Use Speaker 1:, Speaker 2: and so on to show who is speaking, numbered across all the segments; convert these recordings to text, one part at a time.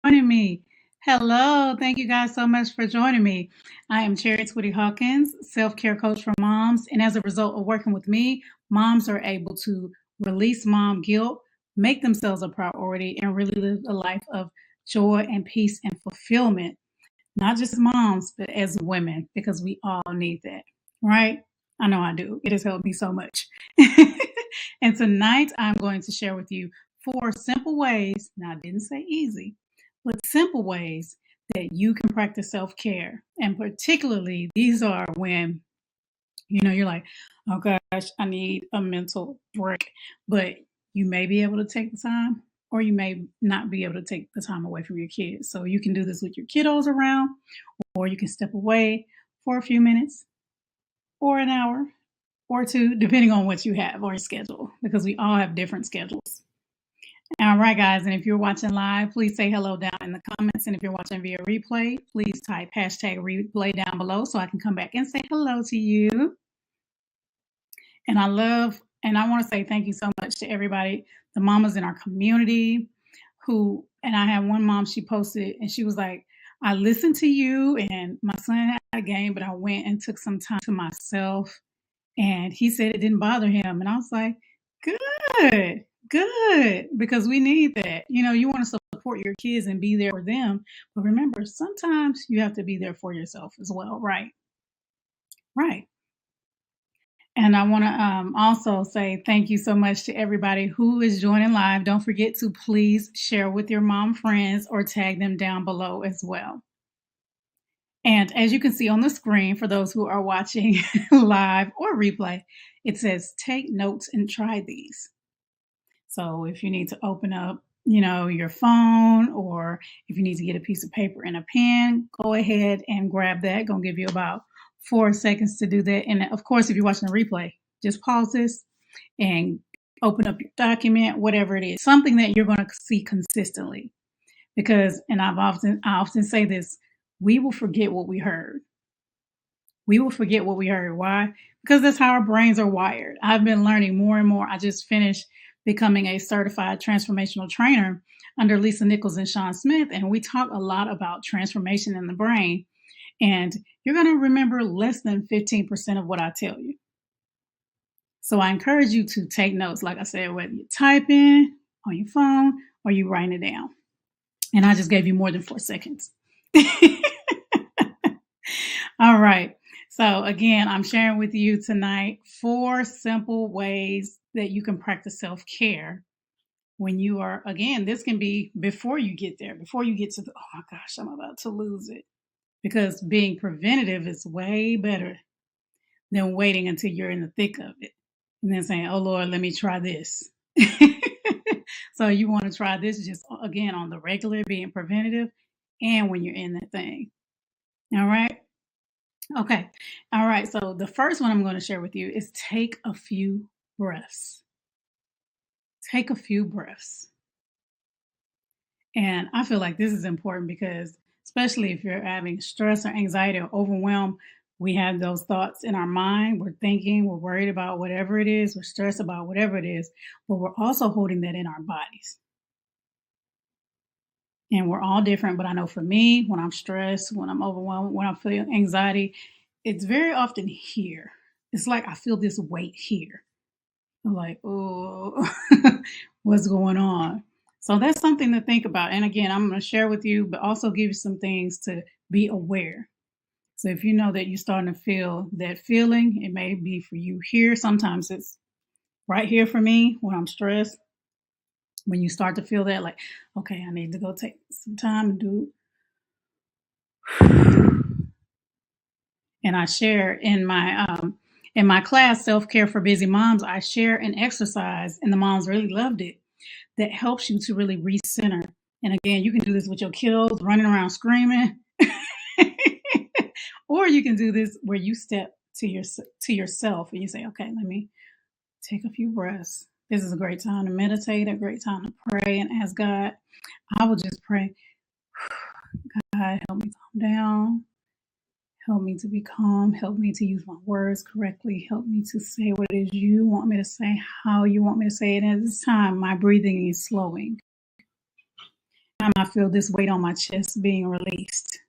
Speaker 1: joining me. Hello, thank you guys so much for joining me. I am Cherry Twitty-Hawkins, self-care coach for moms, and as a result of working with me, moms are able to release mom guilt, make themselves a priority, and really live a life of joy and peace and fulfillment. Not just moms, but as women, because we all need that, right? I know I do. It has helped me so much. And tonight I'm going to share with you 4 simple ways. Now, I didn't say easy, but simple ways that you can practice self-care. And particularly, these are when, you're like, oh gosh, I need a mental break. But you may be able to take the time, or you may not be able to take the time away from your kids. So you can do this with your kiddos around, or you can step away for a few minutes, or an hour, or two, depending on what you have on your schedule, because we all have different schedules. All right, guys, and if you're watching live, please say hello down in the comments. And if you're watching via replay, please type hashtag replay down below so I can come back and say hello to you. And I want to say thank you so much to everybody, the mamas in our community and I had one mom, she posted and she was like, I listened to you and my son had a game, but I went and took some time to myself. And he said it didn't bother him. And I was like, good, because we need that. You want to support your kids and be there for them. But remember, sometimes you have to be there for yourself as well, right? Right. And I want to also say thank you so much to everybody who is joining live. Don't forget to please share with your mom friends or tag them down below as well. And as you can see on the screen, for those who are watching live or replay, it says take notes and try these. So if you need to open up, your phone, or if you need to get a piece of paper and a pen, go ahead and grab that. Gonna give you about 4 seconds to do that. And of course, if you're watching a replay, just pause this and open up your document, whatever it is, something that you're going to see consistently. Because, and I often say this, we will forget what we heard. We will forget what we heard. Why? Because that's how our brains are wired. I've been learning more and more. I just finished becoming a certified transformational trainer under Lisa Nichols and Sean Smith. And we talk a lot about transformation in the brain. And you're going to remember less than 15% of what I tell you. So I encourage you to take notes, like I said, whether you type in on your phone or you write it down. And I just gave you more than 4 seconds. All right. So again, I'm sharing with you tonight 4 simple ways that you can practice self-care when you are, again, this can be before you get there, before you get to oh my gosh, I'm about to lose it. Because being preventative is way better than waiting until you're in the thick of it and then saying, oh Lord, let me try this. So you want to try this just, again, on the regular, being preventative, and when you're in that thing. All right. Okay. All right. So the first one I'm going to share with you is take a few breaths. Take a few breaths. And I feel like this is important because, especially if you're having stress or anxiety or overwhelm, we have those thoughts in our mind. We're thinking, we're worried about whatever it is, we're stressed about whatever it is, but we're also holding that in our bodies. And we're all different, but I know for me, when I'm stressed, when I'm overwhelmed, when I feel anxiety, it's very often here. It's like I feel this weight here. I'm like, oh, what's going on? So that's something to think about. And again, I'm going to share with you, but also give you some things to be aware. So if you know that you're starting to feel that feeling, it may be for you here. Sometimes it's right here for me when I'm stressed. When you start to feel that, like, okay, I need to go take some time and do. And I share in my class, Self-Care for Busy Moms, I share an exercise, and the moms really loved it, that helps you to really recenter. And again, you can do this with your kiddos running around screaming. Or you can do this where you step to yourself and you say, okay, let me take a few breaths. This is a great time to meditate, a great time to pray and ask God. I will just pray, God, help me calm down. Help me to be calm. Help me to use my words correctly. Help me to say what it is you want me to say, how you want me to say it. And at this time, my breathing is slowing. time I feel this weight on my chest being released.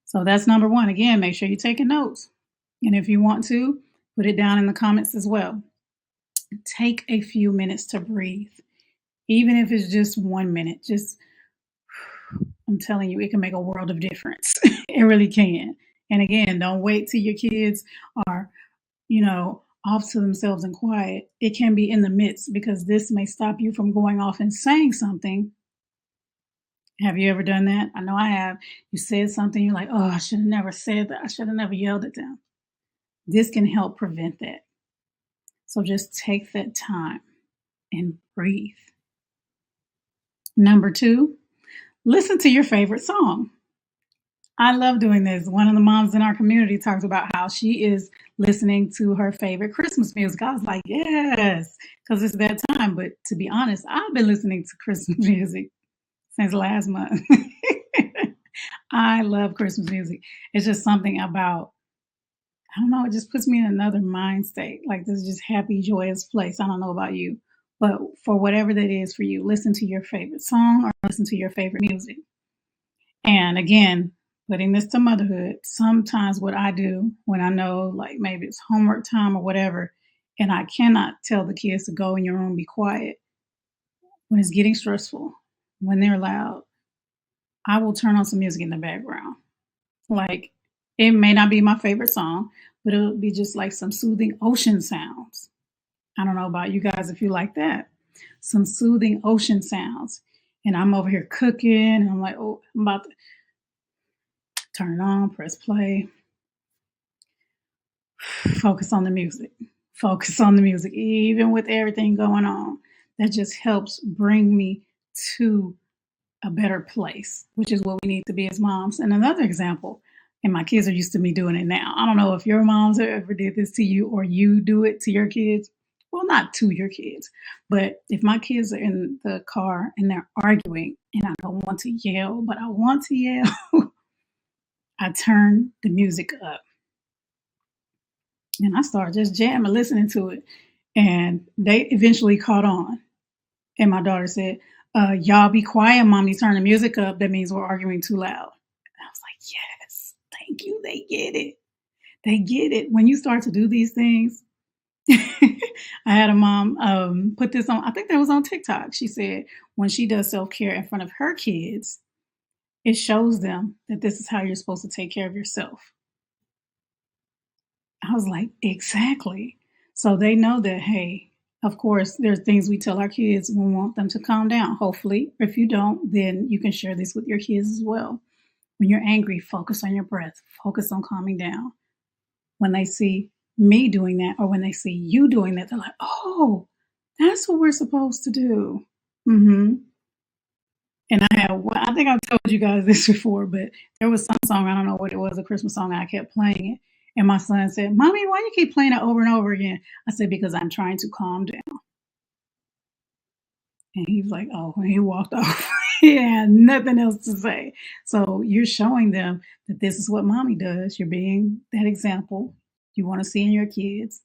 Speaker 1: So that's number one. Again, make sure you're taking notes. And if you want to, put it down in the comments as well. Take a few minutes to breathe. Even if it's just 1 minute, I'm telling you, it can make a world of difference. It really can. And again, don't wait till your kids are, off to themselves and quiet. It can be in the midst, because this may stop you from going off and saying something. Have you ever done that? I know I have. You said something, you're like, oh, I should have never said that. I should have never yelled at them. This can help prevent that. So just take that time and breathe. Number 2, listen to your favorite song. I love doing this. One of the moms in our community talks about how she is listening to her favorite Christmas music. I was like, yes, because it's that time. But to be honest, I've been listening to Christmas music since last month. I love Christmas music. It's just something about, I don't know, it just puts me in another mind state. Like, this is just happy, joyous place. I don't know about you, but for whatever that is for you, listen to your favorite song or listen to your favorite music. And again, putting this to motherhood, sometimes what I do when I know, like, maybe it's homework time or whatever, and I cannot tell the kids to go in your room, be quiet, when it's getting stressful, when they're loud, I will turn on some music in the background. Like, it may not be my favorite song, but it'll be just like some soothing ocean sounds. I don't know about you guys if you like that. Some soothing ocean sounds. And I'm over here cooking, and I'm like, oh, I'm about to turn it on, press play. Focus on the music. Focus on the music. Even with everything going on, that just helps bring me to a better place, which is what we need to be as moms. And another example, and my kids are used to me doing it now. I don't know if your moms ever did this to you or you do it to your kids. Well, not to your kids, but if my kids are in the car and they're arguing and I don't want to yell, but I want to yell, I turn the music up and I start just jamming, listening to it. And they eventually caught on. And my daughter said, y'all be quiet, mommy, turn the music up. That means we're arguing too loud. And I was like, yes, thank you. They get it. They get it. When you start to do these things, I had a mom put this on, I think that was on TikTok. She said when she does self-care in front of her kids, it shows them that this is how you're supposed to take care of yourself. I was like, exactly. So they know that, hey, of course, there's things we tell our kids when we want them to calm down. Hopefully, if you don't, then you can share this with your kids as well. When you're angry, focus on your breath. Focus on calming down. When they see me doing that, or when they see you doing that, they're like, oh, that's what we're supposed to do. Mm-hmm. And I think I've told you guys this before, but there was some song, I don't know what it was, a Christmas song, and I kept playing it. And my son said, Mommy, why do you keep playing it over and over again? I said, because I'm trying to calm down. And he was like, oh, and he walked off. He had nothing else to say. So you're showing them that this is what mommy does. You're being that example you want to see in your kids,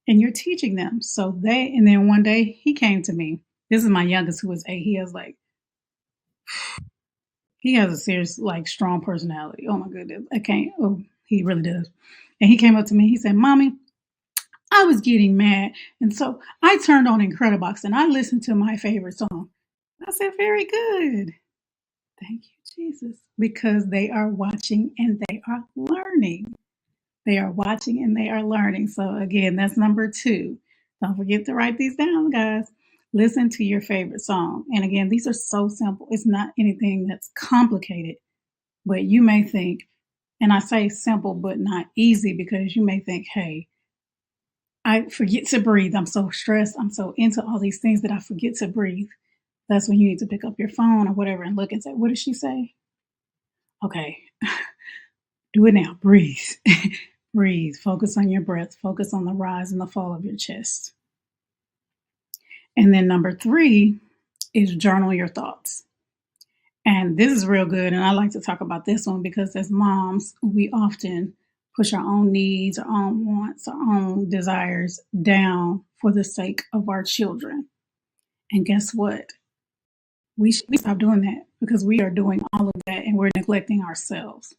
Speaker 1: and you're teaching them. So and then one day he came to me. This is my youngest, who is 8. He has a serious, like, strong personality. Oh my goodness. He really does. And he came up to me, he said, Mommy, I was getting mad. And so I turned on Incredibox and I listened to my favorite song. I said, very good. Thank you, Jesus. Because they are watching and they are learning. They are watching and they are learning. So again, that's number 2. Don't forget to write these down, guys. Listen to your favorite song. And again, these are so simple. It's not anything that's complicated. But you may think, and I say simple but not easy, because you may think, hey, I forget to breathe. I'm so stressed. I'm so into all these things that I forget to breathe. That's when you need to pick up your phone or whatever and look and say, what did she say? Okay, do it now. Breathe. Breathe. Focus on your breath. Focus on the rise and the fall of your chest. And then number 3 is journal your thoughts. And this is real good. And I like to talk about this one because as moms, we often push our own needs, our own wants, our own desires down for the sake of our children. And guess what? We stop doing that because we are doing all of that and we're neglecting ourselves.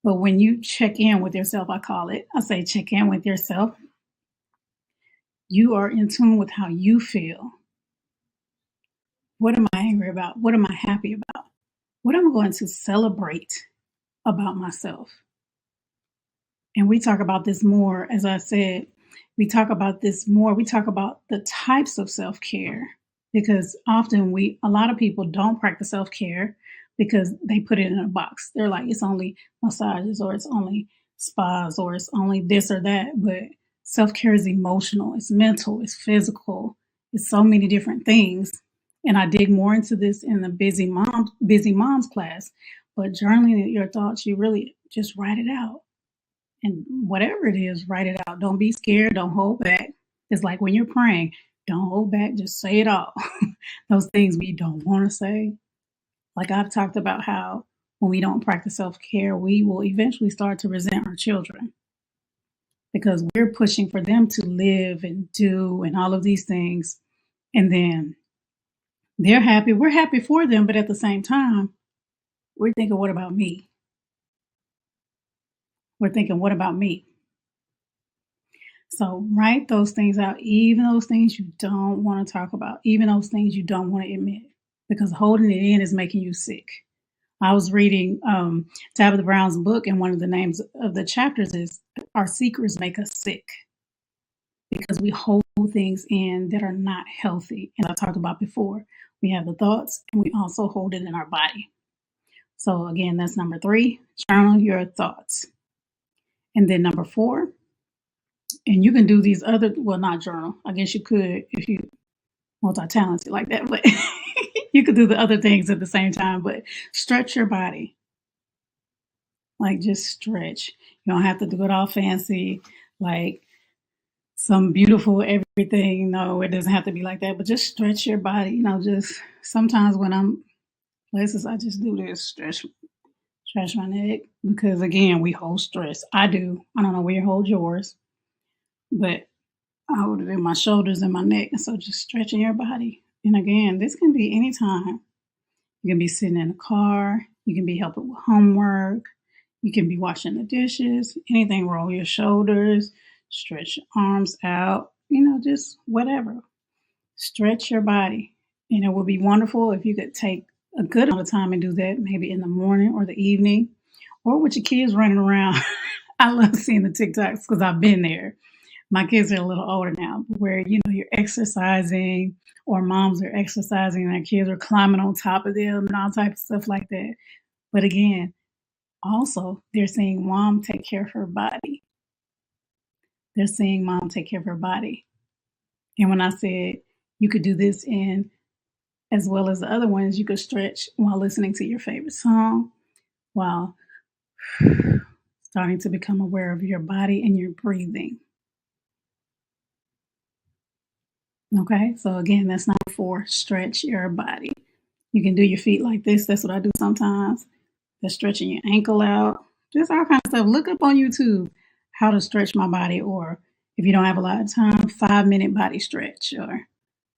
Speaker 1: But when you check in with yourself, I say check in with yourself. You are in tune with how you feel. What am I angry about? What am I happy about? What am I going to celebrate about myself? And we talk about this more, as I said, we talk about this more. We talk about the types of self care because often a lot of people don't practice self care because they put it in a box. They're like, it's only massages or it's only spas or it's only this or that. But self care is emotional, it's mental, it's physical, it's so many different things. And I dig more into this in the busy moms class. But journaling your thoughts, you really just write it out. And whatever it is, write it out. Don't be scared. Don't hold back. It's like when you're praying, don't hold back. Just say it all. Those things we don't want to say. Like I've talked about how when we don't practice self-care, we will eventually start to resent our children because we're pushing for them to live and do and all of these things. And then they're happy. We're happy for them. But at the same time, we're thinking, what about me? We're thinking, what about me? So write those things out, even those things you don't want to talk about, even those things you don't want to admit, because holding it in is making you sick. I was reading Tabitha Brown's book, and one of the names of the chapters is Our Secrets Make Us Sick, because we hold things in that are not healthy. As I talked about before, we have the thoughts, and we also hold it in our body. So again, that's number 3, journal your thoughts. And then number 4, and you can do these other, well, not journal. I guess you could if you multi-talented like that, but you could do the other things at the same time, but stretch your body. Like just stretch. You don't have to do it all fancy, like some beautiful everything. No, it doesn't have to be like that, but just stretch your body. Just sometimes when I'm places, I just do this, stretch my neck, because again, we hold stress. I do. I don't know where you hold yours, but I hold it in my shoulders and my neck. And so just stretching your body. And again, this can be anytime. You can be sitting in the car. You can be helping with homework. You can be washing the dishes. Anything, roll your shoulders, stretch your arms out, just whatever. Stretch your body. And it would be wonderful if you could take a good amount of time and do that, maybe in the morning or the evening, or with your kids running around. I love seeing the TikToks because I've been there. My kids are a little older now, where, you're exercising or moms are exercising and their kids are climbing on top of them and all types of stuff like that. But again, also, they're seeing mom take care of her body. They're seeing mom take care of her body. And when I said you could do this in, as well as the other ones, you could stretch while listening to your favorite song, while starting to become aware of your body and your breathing. Okay, so again, that's number 4, stretch your body. You can do your feet like this. That's what I do sometimes. That's stretching your ankle out. Just all kinds of stuff. Look up on YouTube how to stretch my body, or if you don't have a lot of time, 5-minute body stretch or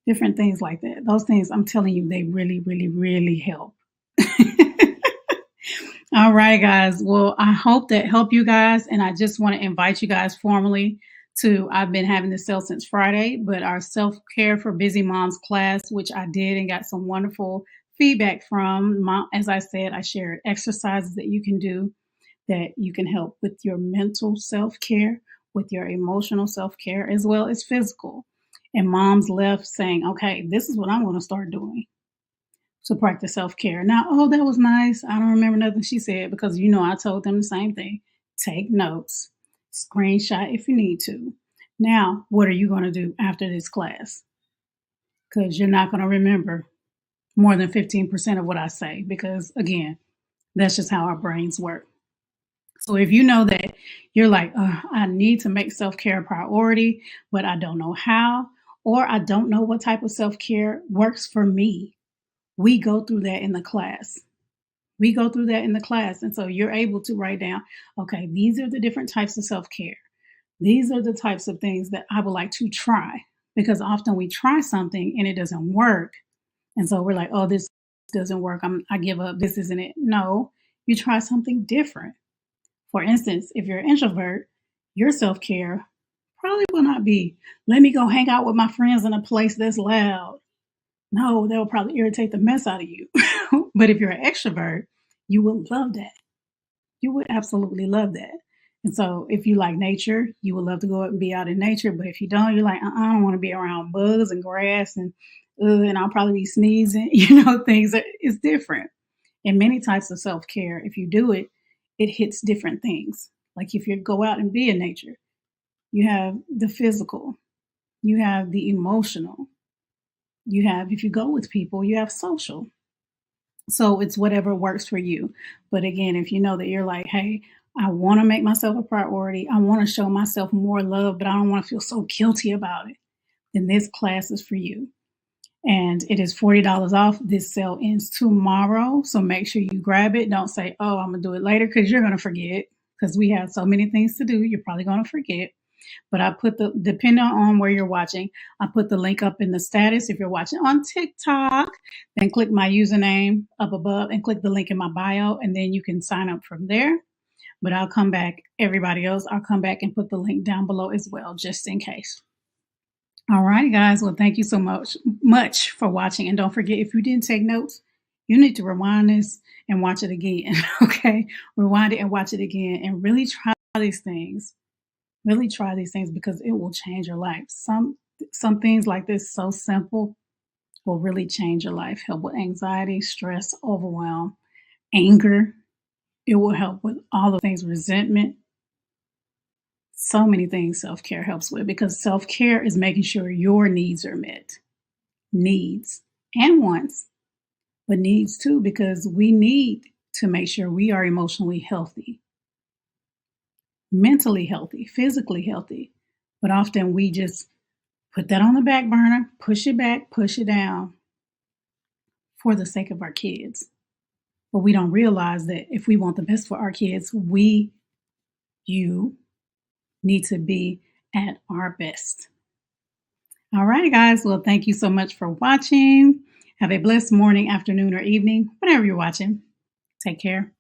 Speaker 1: different things like that. Those things, I'm telling you, they really, really, really help. All right, guys. Well, I hope that helped you guys. And I just want to invite you guys formally to, I've been having this sale since Friday, but our self-care for busy moms class, which I did and got some wonderful feedback from. As I said, I shared exercises that you can do that you can help with your mental self-care, with your emotional self-care, as well as physical. And moms left saying, okay, this is what I'm going to start doing to practice self-care. Now, oh, that was nice. I don't remember nothing she said because, I told them the same thing. Take notes, screenshot if you need to. Now, what are you going to do after this class? Because you're not going to remember more than 15% of what I say because, again, that's just how our brains work. So if you know that you're like, I need to make self-care a priority, but I don't know how, or I don't know what type of self-care works for me, we go through that in the class. And so you're able to write down, okay, these are the different types of self-care. These are the types of things that I would like to try, because often we try something and it doesn't work. And so we're like, oh, this doesn't work. I give up. This isn't it. No, you try something different. For instance, if you're an introvert, your self-care probably will not be, let me go hang out with my friends in a place that's loud. No, that will probably irritate the mess out of you. But if you're an extrovert, you will love that. You would absolutely love that. And so if you like nature, you would love to go out and be out in nature. But if you don't, you're like, I don't want to be around bugs and grass and I'll probably be sneezing, things it's different. And many types of self-care, if you do it, it hits different things. Like if you go out and be in nature, you have the physical, you have the emotional, you have, if you go with people, you have social. So it's whatever works for you. But again, if you know that you're like, hey, I want to make myself a priority, I want to show myself more love, but I don't want to feel so guilty about it, then this class is for you. And it is $40 off. This sale ends tomorrow. So make sure you grab it. Don't say, oh, I'm going to do it later, because you're going to forget, because we have so many things to do. You're probably going to forget. But I put depending on where you're watching, I put the link up in the status. If you're watching on TikTok, then click my username up above and click the link in my bio, and then you can sign up from there. But I'll come back, everybody else, I'll come back and put the link down below as well, just in case. All right, guys. Well, thank you so much for watching. And don't forget, if you didn't take notes, you need to rewind this and watch it again. Okay? Rewind it and watch it again and really try these things. Really try these things, because it will change your life. Some things like this, so simple, will really change your life. Help with anxiety, stress, overwhelm, anger. It will help with all the things, resentment. So many things self-care helps with, because self-care is making sure your needs are met. Needs and wants, but needs too, because we need to make sure we are emotionally healthy, mentally healthy, physically healthy. But often we just put that on the back burner, push it back, push it down for the sake of our kids. But we don't realize that if we want the best for our kids, you need to be at our best. All right, guys. Well, thank you so much for watching. Have a blessed morning, afternoon, or evening, whenever you're watching. Take care.